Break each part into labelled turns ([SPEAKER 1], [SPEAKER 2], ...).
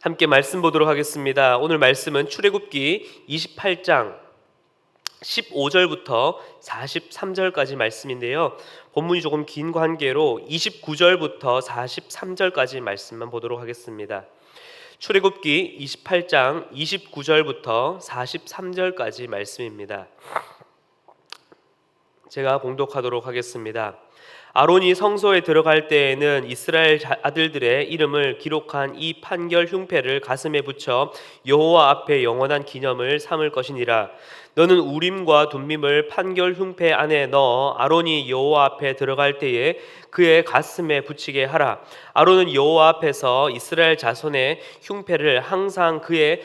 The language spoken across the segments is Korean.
[SPEAKER 1] 함께 말씀 보도록 하겠습니다. 오늘 말씀은 출애굽기 28장 15절부터 43절까지 말씀인데요. 본문이 조금 긴 관계로 29절부터 43절까지 말씀만 보도록 하겠습니다. 출애굽기 28장 29절부터 43절까지 말씀입니다. 제가 봉독하도록 하겠습니다. 아론이 성소에 들어갈 때에는 이스라엘 아들들의 이름을 기록한 이 판결 흉패를 가슴에 붙여 여호와 앞에 영원한 기념을 삼을 것이니라. 너는 우림과 둠밈을 판결 흉패 안에 넣어 아론이 여호와 앞에 들어갈 때에 그의 가슴에 붙이게 하라. 아론은 여호와 앞에서 이스라엘 자손의 흉패를 항상 그의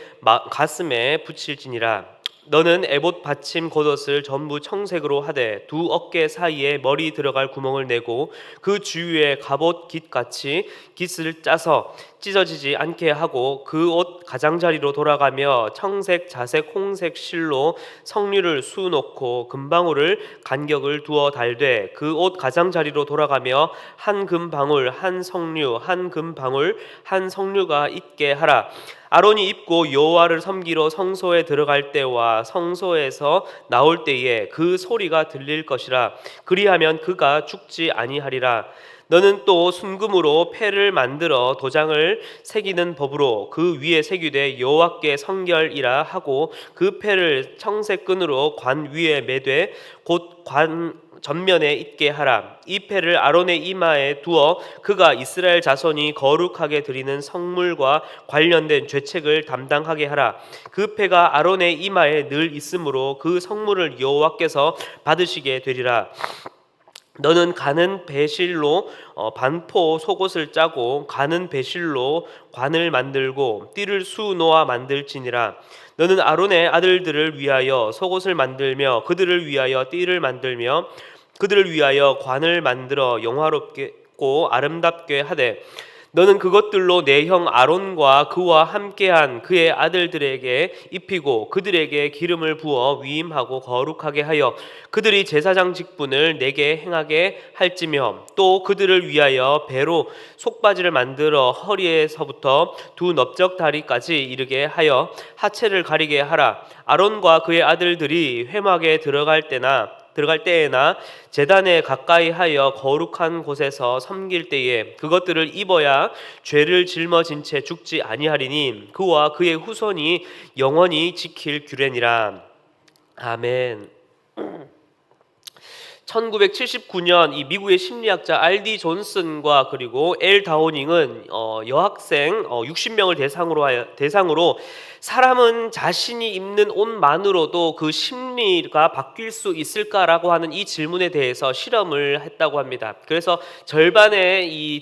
[SPEAKER 1] 가슴에 붙일지니라. 너는 에봇 받침 겉옷을 전부 청색으로 하되 두 어깨 사이에 머리 들어갈 구멍을 내고 그 주위에 갑옷 깃같이 깃을 짜서 찢어지지 않게 하고 그 옷 가장자리로 돌아가며 청색, 자색, 홍색 실로 성류를 수놓고 금방울을 간격을 두어 달되 그 옷 가장자리로 돌아가며 한 금방울 한 성류 한 금방울 한 성류가 있게 하라. 아론이 입고 여호와를 섬기러 성소에 들어갈 때와 성소에서 나올 때에 그 소리가 들릴 것이라. 그리하면 그가 죽지 아니하리라. 너는 또 순금으로 패를 만들어 도장을 새기는 법으로 그 위에 새기되 여호와께 성결이라 하고 그 패를 청색 끈으로 관 위에 매되 곧 관 전면에 있게 하라. 이 패를 아론의 이마에 두어 그가 이스라엘 자손이 거룩하게 드리는 성물과 관련된 죄책을 담당하게 하라. 그 패가 아론의 이마에 늘 있으므로 그 성물을 여호와께서 받으시게 되리라. 너는 가는 배실로 반포 속옷을 짜고 가는 배실로 관을 만들고 띠를 수놓아 만들지니라. 너는 아론의 아들들을 위하여 속옷을 만들며 그들을 위하여 띠를 만들며 그들을 위하여 관을 만들어 영화롭고 아름답게 하되 너는 그것들로 내 형 아론과 그와 함께한 그의 아들들에게 입히고 그들에게 기름을 부어 위임하고 거룩하게 하여 그들이 제사장 직분을 내게 행하게 할지며 또 그들을 위하여 배로 속바지를 만들어 허리에서부터 두 넓적 다리까지 이르게 하여 하체를 가리게 하라. 아론과 그의 아들들이 회막에 들어갈 때에나 제단에 가까이 하여 거룩한 곳에서 섬길 때에 그것들을 입어야 죄를 짊어진 채 죽지 아니하리니 그와 그의 후손이 영원히 지킬 규례니라. 아멘. 1979년 이 미국의 심리학자 R.D. 존슨과 그리고 엘 다우닝은 여학생 60명을 대상으로 사람은 자신이 입는 옷만으로도 그 심리가 바뀔 수 있을까라고 하는 이 질문에 대해서 실험을 했다고 합니다. 그래서 절반의 이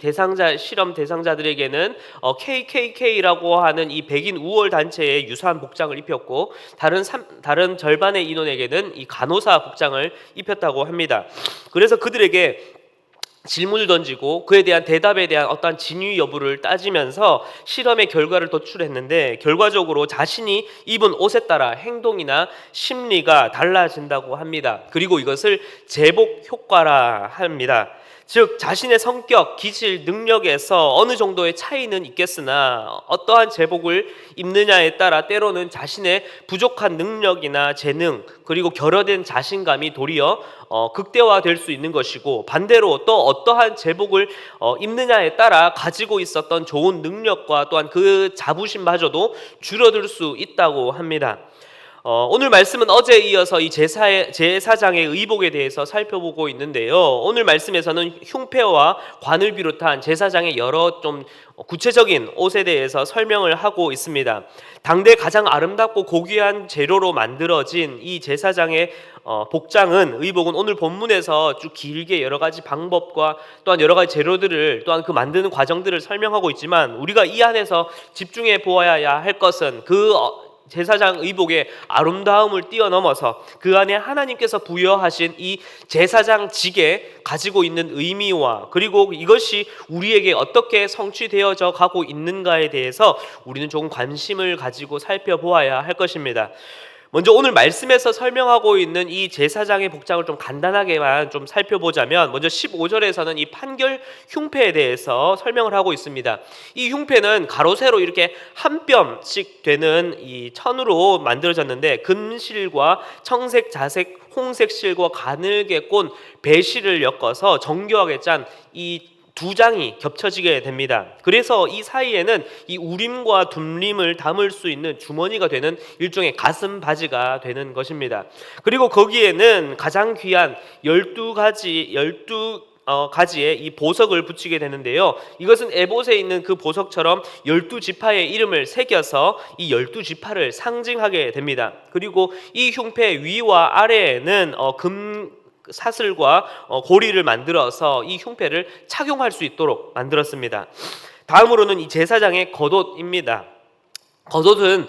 [SPEAKER 1] 실험 대상자들에게는 KKK라고 하는 이 백인 우월 단체의 유사한 복장을 입혔고 다른 절반의 인원에게는 이 간호사 복장을 입혔다고 합니다. 그래서 그들에게 질문을 던지고 그에 대한 대답에 대한 어떠한 진위 여부를 따지면서 실험의 결과를 도출했는데 결과적으로 자신이 입은 옷에 따라 행동이나 심리가 달라진다고 합니다. 그리고 이것을 제복 효과라 합니다. 즉 자신의 성격, 기질, 능력에서 어느 정도의 차이는 있겠으나 어떠한 제복을 입느냐에 따라 때로는 자신의 부족한 능력이나 재능 그리고 결여된 자신감이 도리어 극대화될 수 있는 것이고 반대로 또 어떠한 제복을 입느냐에 따라 가지고 있었던 좋은 능력과 또한 그 자부심마저도 줄어들 수 있다고 합니다. 오늘 말씀은 어제에 이어서 이 제사장의 의복에 대해서 살펴보고 있는데요. 오늘 말씀에서는 흉패와 관을 비롯한 제사장의 여러 좀 구체적인 옷에 대해서 설명을 하고 있습니다. 당대 가장 아름답고 고귀한 재료로 만들어진 이 제사장의 의복은 오늘 본문에서 쭉 길게 여러 가지 방법과 또한 여러 가지 재료들을 또한 그 만드는 과정들을 설명하고 있지만 우리가 이 안에서 집중해 보아야 할 것은 그 제사장 의복의 아름다움을 뛰어넘어서 그 안에 하나님께서 부여하신 이 제사장직에 가지고 있는 의미와 그리고 이것이 우리에게 어떻게 성취되어져 가고 있는가에 대해서 우리는 조금 관심을 가지고 살펴보아야 할 것입니다. 먼저 오늘 말씀에서 설명하고 있는 이 제사장의 복장을 좀 간단하게만 좀 살펴보자면, 먼저 15절에서는 이 판결 흉패에 대해서 설명을 하고 있습니다. 이 흉패는 가로 세로 이렇게 한 뼘씩 되는 이 천으로 만들어졌는데, 금실과 청색, 자색, 홍색 실과 가늘게 꼰 배실을 엮어서 정교하게 짠 이 두 장이 겹쳐지게 됩니다. 그래서 이 사이에는 이 우림과 둠림을 담을 수 있는 주머니가 되는 일종의 가슴 바지가 되는 것입니다. 그리고 거기에는 가장 귀한 12가지의 이 보석을 붙이게 되는데요. 이것은 에봇에 있는 그 보석처럼 12지파의 이름을 새겨서 이 12지파를 상징하게 됩니다. 그리고 이 흉패 위와 아래에는 금 사슬과 고리를 만들어서 이 흉패를 착용할 수 있도록 만들었습니다. 다음으로는 이 제사장의 겉옷입니다. 겉옷은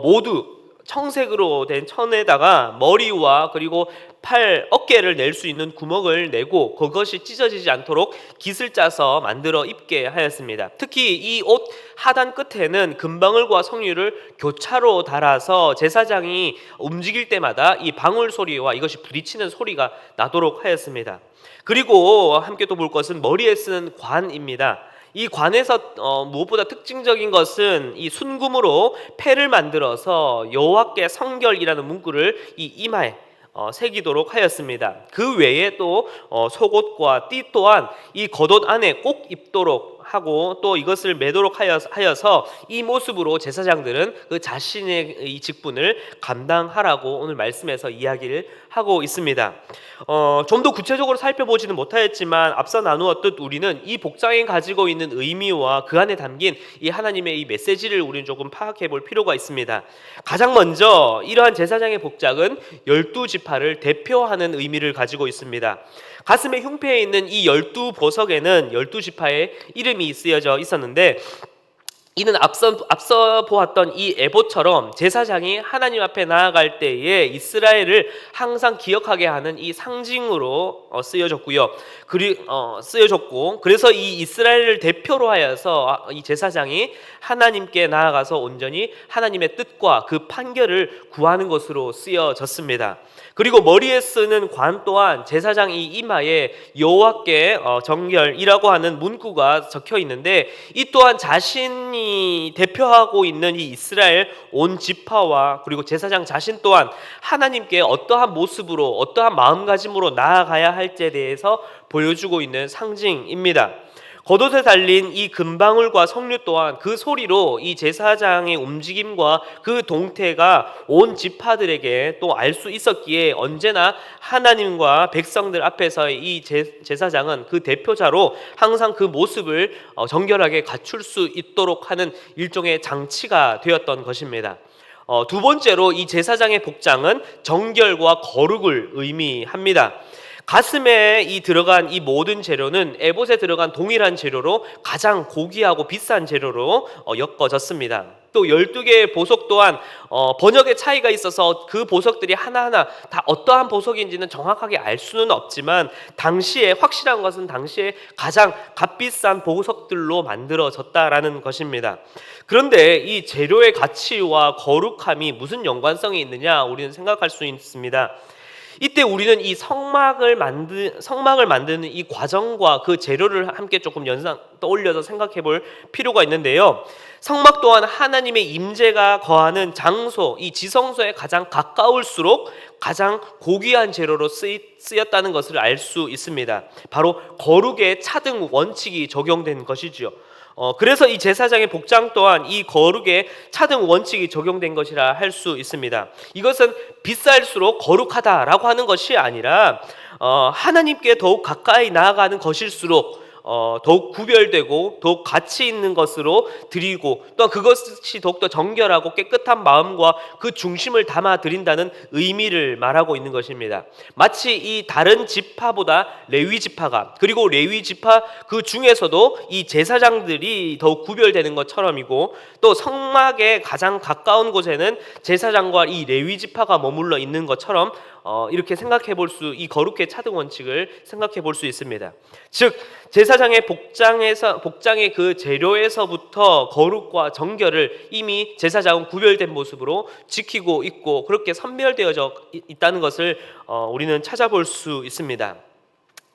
[SPEAKER 1] 모두 청색으로 된 천에다가 머리와 그리고 팔, 어깨를 낼 수 있는 구멍을 내고 그것이 찢어지지 않도록 깃을 짜서 만들어 입게 하였습니다. 특히 이 옷 하단 끝에는 금방울과 석류를 교차로 달아서 제사장이 움직일 때마다 이 방울 소리와 이것이 부딪히는 소리가 나도록 하였습니다. 그리고 함께 또 볼 것은 머리에 쓰는 관입니다. 이 관에서 무엇보다 특징적인 것은 이 순금으로 패를 만들어서 여호와께 성결이라는 문구를 이 이마에 새기도록 하였습니다. 그 외에 또 속옷과 띠 또한 이 겉옷 안에 꼭 입도록 하고 또 이것을 매도록 하여서 이 모습으로 제사장들은 그 자신의 이 직분을 감당하라고 오늘 말씀에서 이야기를 하고 있습니다. 좀 더 구체적으로 살펴보지는 못하였지만 앞서 나누었듯 우리는 이 복장이 가지고 있는 의미와 그 안에 담긴 이 하나님의 이 메시지를 우리는 조금 파악해 볼 필요가 있습니다. 가장 먼저 이러한 제사장의 복장은 12지파를 대표하는 의미를 가지고 있습니다. 가슴에 흉패에 있는 이 12보석에는 12지파의 이름이 쓰여져 있었는데, 이는 앞서 보았던 이 에봇처럼 제사장이 하나님 앞에 나아갈 때에 이스라엘을 항상 기억하게 하는 이 상징으로 쓰여졌고요. 그래서 이 이스라엘을 대표로 하여서 이 제사장이 하나님께 나아가서 온전히 하나님의 뜻과 그 판결을 구하는 것으로 쓰여졌습니다. 그리고 머리에 쓰는 관 또한 제사장 이 이마에 여호와께 정결이라고 하는 문구가 적혀 있는데, 이 또한 자신이 대표하고 있는 이 이스라엘 온 지파와 그리고 제사장 자신 또한 하나님께 어떠한 모습으로 어떠한 마음가짐으로 나아가야 할지에 대해서 보여주고 있는 상징입니다. 겉옷에 달린 이 금방울과 석류 또한 그 소리로 이 제사장의 움직임과 그 동태가 온 지파들에게 또 알 수 있었기에 언제나 하나님과 백성들 앞에서의 이 제사장은 그 대표자로 항상 그 모습을 정결하게 갖출 수 있도록 하는 일종의 장치가 되었던 것입니다. 두 번째로 이 제사장의 복장은 정결과 거룩을 의미합니다. 가슴에 들어간 이 모든 재료는 에봇에 들어간 동일한 재료로 가장 고귀하고 비싼 재료로 엮어졌습니다. 또 12개의 보석 또한 번역의 차이가 있어서 그 보석들이 하나하나 다 어떠한 보석인지는 정확하게 알 수는 없지만 당시에 확실한 것은 당시에 가장 값비싼 보석들로 만들어졌다라는 것입니다. 그런데 이 재료의 가치와 거룩함이 무슨 연관성이 있느냐 우리는 생각할 수 있습니다. 이때 우리는 이 성막을 만드는 이 과정과 그 재료를 함께 조금 떠올려서 생각해 볼 필요가 있는데요. 성막 또한 하나님의 임재가 거하는 장소, 이 지성소에 가장 가까울수록 가장 고귀한 재료로 쓰였다는 것을 알 수 있습니다. 바로 거룩의 차등 원칙이 적용된 것이지요. 그래서 이 제사장의 복장 또한 이 거룩의 차등 원칙이 적용된 것이라 할 수 있습니다. 이것은 비쌀수록 거룩하다라고 하는 것이 아니라 하나님께 더욱 가까이 나아가는 것일수록 더욱 구별되고 더욱 가치 있는 것으로 드리고 또 그것이 더욱더 정결하고 깨끗한 마음과 그 중심을 담아 드린다는 의미를 말하고 있는 것입니다. 마치 이 다른 지파보다 레위 지파가 그리고 레위 지파 그 중에서도 이 제사장들이 더욱 구별되는 것처럼이고 또 성막에 가장 가까운 곳에는 제사장과 이 레위 지파가 머물러 있는 것처럼 이렇게 생각해 볼 수, 이 거룩의 차등 원칙을 생각해 볼 수 있습니다. 즉 제사장의 복장의 그 재료에서부터 거룩과 정결을 이미 제사장은 구별된 모습으로 지키고 있고 그렇게 선별되어져 있다는 것을 우리는 찾아볼 수 있습니다.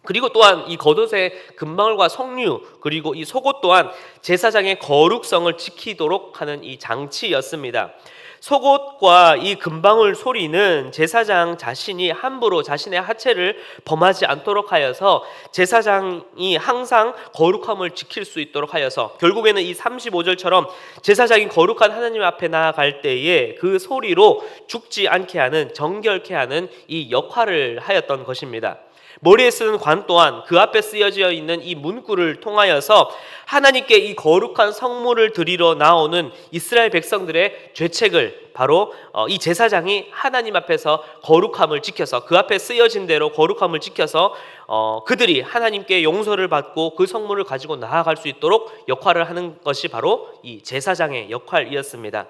[SPEAKER 1] 그리고 또한 이 겉옷의 금방울과 석류 그리고 이 속옷 또한 제사장의 거룩성을 지키도록 하는 이 장치였습니다. 속옷과 이 금방울 소리는 제사장 자신이 함부로 자신의 하체를 범하지 않도록 하여서 제사장이 항상 거룩함을 지킬 수 있도록 하여서 결국에는 이 35절처럼 제사장이 거룩한 하나님 앞에 나아갈 때에 그 소리로 죽지 않게 하는, 정결케 하는 이 역할을 하였던 것입니다. 머리에 쓰는 관 또한 그 앞에 쓰여져 있는 이 문구를 통하여서 하나님께 이 거룩한 성물을 드리러 나오는 이스라엘 백성들의 죄책을 바로 이 제사장이 하나님 앞에서 거룩함을 지켜서 그 앞에 쓰여진 대로 거룩함을 지켜서 그들이 하나님께 용서를 받고 그 성물을 가지고 나아갈 수 있도록 역할을 하는 것이 바로 이 제사장의 역할이었습니다.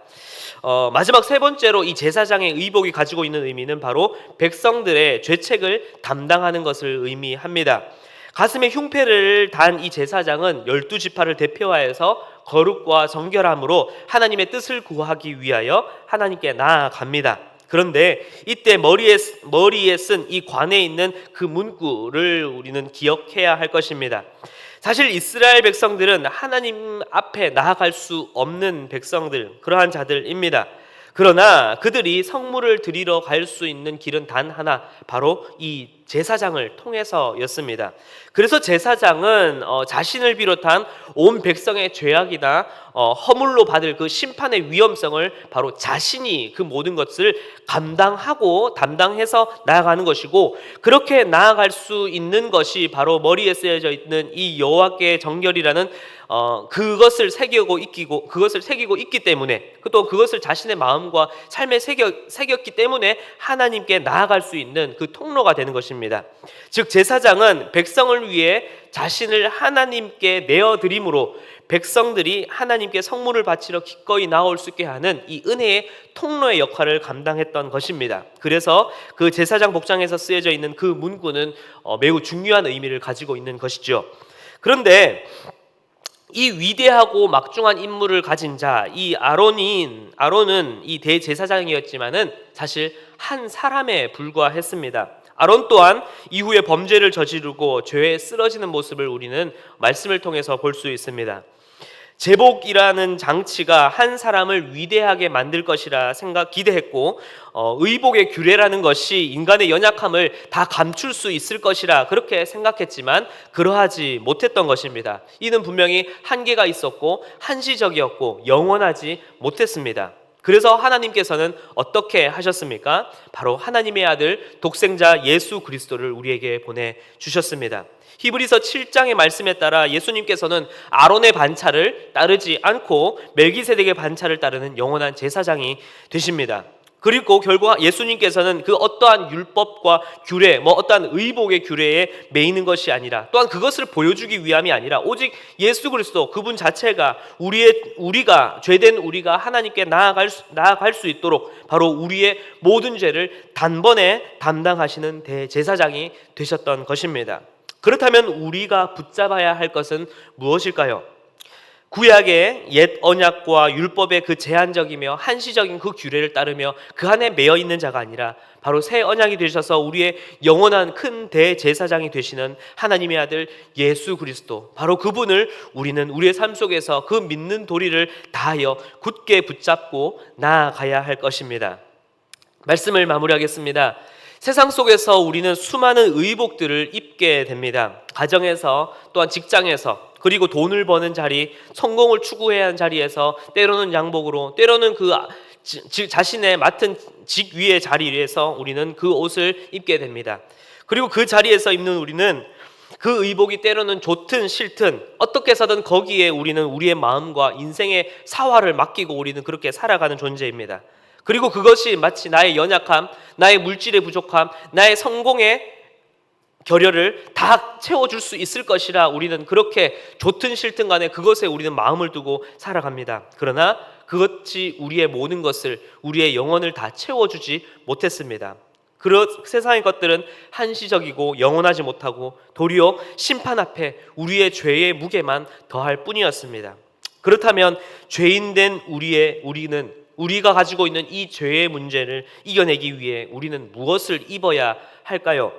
[SPEAKER 1] 마지막 세 번째로 이 제사장의 의복이 가지고 있는 의미는 바로 백성들의 죄책을 담당하는 것을 의미합니다. 가슴에 흉패를 단 이 제사장은 12지파를 대표하여서 거룩과 정결함으로 하나님의 뜻을 구하기 위하여 하나님께 나아갑니다. 그런데 이때 머리에 쓴 이 관에 있는 그 문구를 우리는 기억해야 할 것입니다. 사실 이스라엘 백성들은 하나님 앞에 나아갈 수 없는 백성들, 그러한 자들입니다. 그러나 그들이 성물을 드리러 갈 수 있는 길은 단 하나, 바로 이 제사장을 통해서였습니다. 그래서 제사장은 자신을 비롯한 온 백성의 죄악이나 허물로 받을 그 심판의 위험성을 바로 자신이 그 모든 것을 감당하고 담당해서 나아가는 것이고, 그렇게 나아갈 수 있는 것이 바로 머리에 쓰여져 있는 이 여호와께 정결이라는 그것을 새기고 있기 때문에, 또 그것을 자신의 마음과 삶에 새겼기 때문에 하나님께 나아갈 수 있는 그 통로가 되는 것입니다. 즉 제사장은 백성을 위해 자신을 하나님께 내어드림으로 백성들이 하나님께 성물을 바치러 기꺼이 나올 수 있게 하는 이 은혜의 통로의 역할을 감당했던 것입니다. 그래서 그 제사장 복장에서 쓰여져 있는 그 문구는 매우 중요한 의미를 가지고 있는 것이죠. 그런데 이 위대하고 막중한 임무를 가진 자, 이 아론은 이 대제사장이었지만은 사실 한 사람에 불과했습니다. 아론 또한 이후에 범죄를 저지르고 죄에 쓰러지는 모습을 우리는 말씀을 통해서 볼 수 있습니다. 제복이라는 장치가 한 사람을 위대하게 만들 것이라 기대했고, 의복의 규례라는 것이 인간의 연약함을 다 감출 수 있을 것이라 그렇게 생각했지만 그러하지 못했던 것입니다. 이는 분명히 한계가 있었고 한시적이었고 영원하지 못했습니다. 그래서 하나님께서는 어떻게 하셨습니까? 바로 하나님의 아들 독생자 예수 그리스도를 우리에게 보내주셨습니다. 히브리서 7장의 말씀에 따라 예수님께서는 아론의 반차를 따르지 않고 멜기세덱의 반차를 따르는 영원한 제사장이 되십니다. 그리고 결국 예수님께서는 그 어떠한 율법과 규례, 어떠한 의복의 규례에 매이는 것이 아니라, 또한 그것을 보여주기 위함이 아니라 오직 예수 그리스도 그분 자체가 우리가 죄된 우리가 하나님께 나아갈 수 있도록 바로 우리의 모든 죄를 단번에 담당하시는 대제사장이 되셨던 것입니다. 그렇다면 우리가 붙잡아야 할 것은 무엇일까요? 구약의 옛 언약과 율법의 그 제한적이며 한시적인 그 규례를 따르며 그 안에 매여 있는 자가 아니라 바로 새 언약이 되셔서 우리의 영원한 큰 대제사장이 되시는 하나님의 아들 예수 그리스도, 바로 그분을 우리는 우리의 삶 속에서 그 믿는 도리를 다하여 굳게 붙잡고 나아가야 할 것입니다. 말씀을 마무리하겠습니다. 세상 속에서 우리는 수많은 의복들을 입게 됩니다. 가정에서, 또한 직장에서, 그리고 돈을 버는 자리, 성공을 추구해야 하는 자리에서 때로는 양복으로, 때로는 자신의 맡은 직 위의 자리에서 우리는 그 옷을 입게 됩니다. 그리고 그 자리에서 입는 우리는 그 의복이 때로는 좋든 싫든 어떻게 해서든 거기에 우리는 우리의 마음과 인생의 사활을 맡기고 우리는 그렇게 살아가는 존재입니다. 그리고 그것이 마치 나의 연약함, 나의 물질의 부족함, 나의 성공의 결여를 다 채워줄 수 있을 것이라 우리는 그렇게 좋든 싫든 간에 그것에 우리는 마음을 두고 살아갑니다. 그러나 그것이 우리의 모든 것을, 우리의 영혼을 다 채워주지 못했습니다. 그 세상의 것들은 한시적이고 영원하지 못하고 도리어 심판 앞에 우리의 죄의 무게만 더할 뿐이었습니다. 그렇다면 죄인된 우리가 가지고 있는 이 죄의 문제를 이겨내기 위해 우리는 무엇을 입어야 할까요?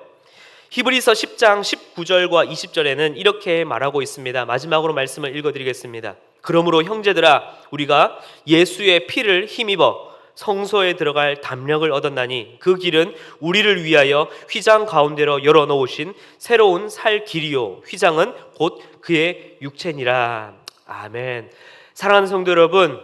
[SPEAKER 1] 히브리서 10장 19절과 20절에는 이렇게 말하고 있습니다. 마지막으로 말씀을 읽어드리겠습니다. 그러므로 형제들아, 우리가 예수의 피를 힘입어 성소에 들어갈 담력을 얻었나니 그 길은 우리를 위하여 휘장 가운데로 열어놓으신 새로운 살 길이요, 휘장은 곧 그의 육체니라. 아멘. 사랑하는 성도 여러분,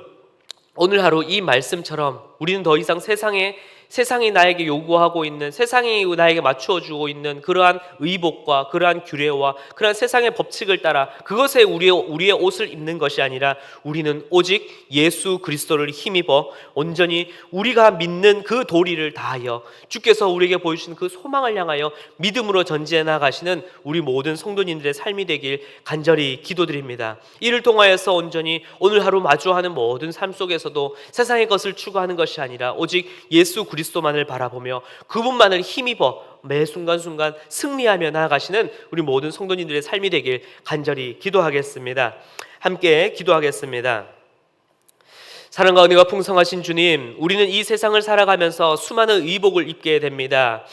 [SPEAKER 1] 오늘 하루 이 말씀처럼 우리는 더 이상 세상이 나에게 요구하고 있는, 세상이 나에게 맞추어 주고 있는 그러한 의복과 그러한 규례와 그러한 세상의 법칙을 따라 그것에 우리의 옷을 입는 것이 아니라 우리는 오직 예수 그리스도를 힘입어 온전히 우리가 믿는 그 도리를 다하여 주께서 우리에게 보여주신 그 소망을 향하여 믿음으로 전진해 나가시는 우리 모든 성도님들의 삶이 되길 간절히 기도드립니다. 이를 통하여서 온전히 오늘 하루 마주하는 모든 삶 속에서도 세상의 것을 추구하는 것이 아니라 오직 예수 그리스도만을 바라보며 그분만을 힘입어 매 순간순간 승리하며 나아가시는 우리 모든 성도님들의 삶이 되길 간절히 기도하겠습니다. 함께 기도하겠습니다. 사랑과 은혜가 풍성하신 주님, 우리는 이 세상을 살아가면서 수많은 의복을 입게 됩니다.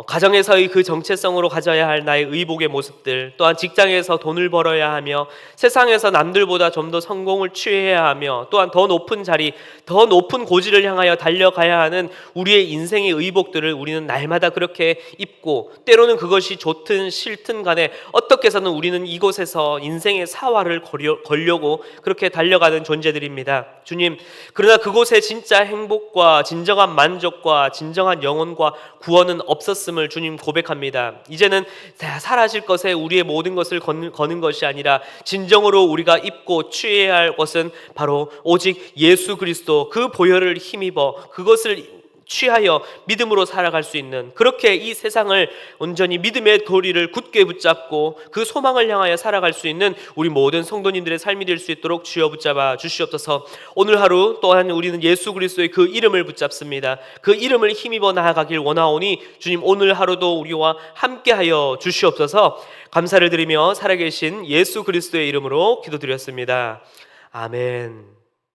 [SPEAKER 1] 가정에서의 그 정체성으로 가져야 할 나의 의복의 모습들, 또한 직장에서 돈을 벌어야 하며 세상에서 남들보다 좀 더 성공을 취해야 하며 또한 더 높은 자리, 더 높은 고지를 향하여 달려가야 하는 우리의 인생의 의복들을 우리는 날마다 그렇게 입고, 때로는 그것이 좋든 싫든 간에 어떻게 해서는 우리는 이곳에서 인생의 사활을 걸려고 그렇게 달려가는 존재들입니다. 주님, 그러나 그곳에 진짜 행복과 진정한 만족과 진정한 영혼과 구원은 없었음을 주님 고백합니다. 이제는 사라질 것에 우리의 모든 것을 거는 것이 아니라 진정으로 우리가 입고 취해야 할 것은 바로 오직 예수 그리스도 그 보혈을 힘입어 그것을 취하여 믿음으로 살아갈 수 있는, 그렇게 이 세상을 온전히 믿음의 도리를 굳게 붙잡고 그 소망을 향하여 살아갈 수 있는 우리 모든 성도님들의 삶이 될 수 있도록 주여 붙잡아 주시옵소서. 오늘 하루 또한 우리는 예수 그리스도의 그 이름을 붙잡습니다. 그 이름을 힘입어 나아가길 원하오니 주님, 오늘 하루도 우리와 함께하여 주시옵소서. 감사를 드리며 살아계신 예수 그리스도의 이름으로 기도드렸습니다. 아멘.